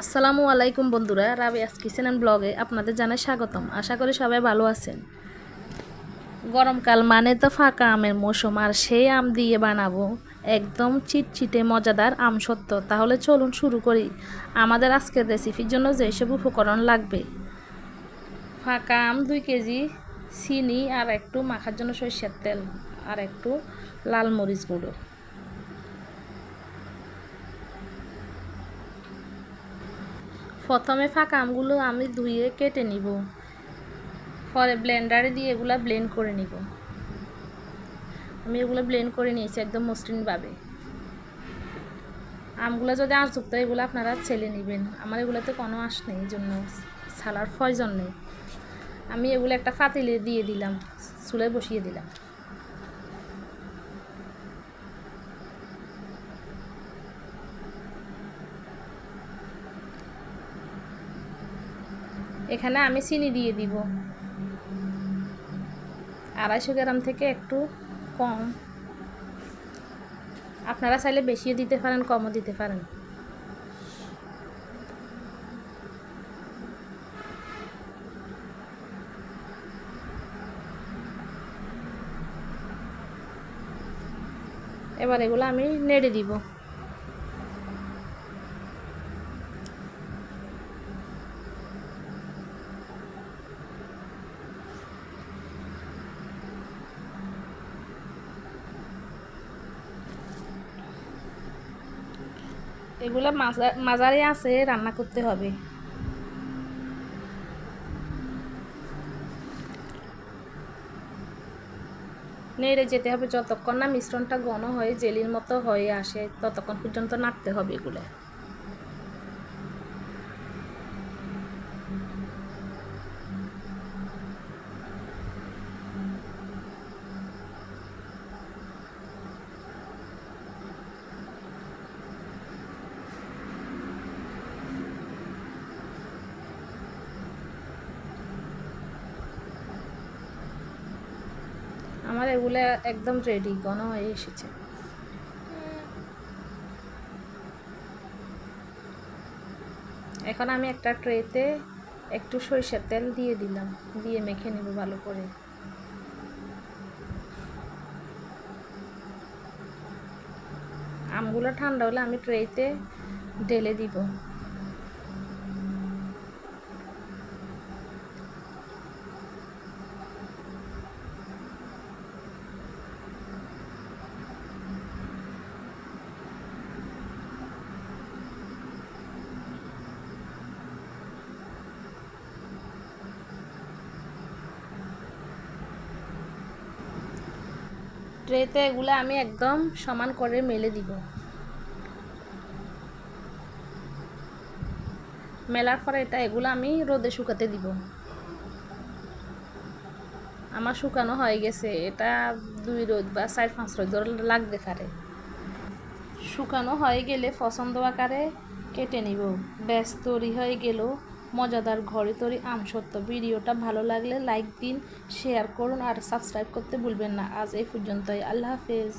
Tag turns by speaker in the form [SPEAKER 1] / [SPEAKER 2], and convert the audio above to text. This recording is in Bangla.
[SPEAKER 1] আসসালামু আলাইকুম বন্ধুরা, রাবিয়াস কিচেন অ্যান্ড ব্লগে আপনাদের জানাই স্বাগতম। আশা করি সবাই ভালো আছেন। গরমকাল মানে তো ফাঁকা আমের মৌসুম, আর সেই আম দিয়ে বানাবো একদম চিটচিটে মজাদার আম সত্য। তাহলে চলুন শুরু করি। আমাদের আজকের রেসিপির জন্য যেসব উপকরণ লাগবে: ফাঁকা আম 2 কেজি, চিনি আর একটু মাখার জন্য সরিষার তেল, আর একটু লাল মরিচ গুঁড়ো। প্রথমে ফাঁকা আমগুলো আমি ধুয়ে কেটে নিব, পরে ব্লেন্ডারে দিয়ে এগুলা ব্লেন্ড করে নিব। আমি এগুলো ব্লেন্ড করে নিয়েছি একদম মসৃণভাবে। আমগুলো যদি আঁশযুক্ত এগুলো আপনারা ছেলে নেবেন, আমার এগুলোতে কোনো আঁশ নেই, এই জন্য ছালার প্রয়োজন নেই। আমি এগুলো একটা পাতিলে দিয়ে দিলাম, চুলায় বসিয়ে দিলাম। এখানে আমি চিনি দিয়ে দিব 250 গ্রাম থেকে একটু কম। আপনারা চাইলে বেশিও দিতে পারেন, কমও দিতে পারেন। এবার এগুলো আমি নেড়ে দিব। এগুলো মাঝারি আছে রান্না করতে হবে। নেড়ে যেতে হবে যতক্ষণ না মিশ্রণটা ঘন হয়ে জেলির মতো হয়ে আসে, ততক্ষণ পর্যন্ত নাড়তে হবে এগুলো। আমার এগুলো একদম রেডি, ঘন হয়ে এসেছে। এখন আমি একটা ট্রেতে একটু সরিষার তেল দিয়ে দিলাম, দিয়ে মেখে নেব ভালো করে। আমগুলো ঠান্ডা হলে আমি ট্রেতে ঢেলে দিব। ট্রেতে এগুলো আমি একদম সমান করে মেলে দিব। মেলার পরে এগুলো আমি রোদে শুকাতে দিব। আমার শুকানো হয়ে গেছে, এটা 2 রোদ বা 4-5 রোদ লাগতে পারে। শুকানো হয়ে গেলে পছন্দ আকারে কেটে নিব। ব্যাস তৈরি হয়ে গেল মজাদার ঘরে তৈরি আম সত্য। ভিডিওটা ভালো লাগলে লাইক দিন, শেয়ার করুন আর সাবস্ক্রাইব করতে ভুলবেন না। আজ এই পর্যন্তই। আল্লাহ হাফেজ।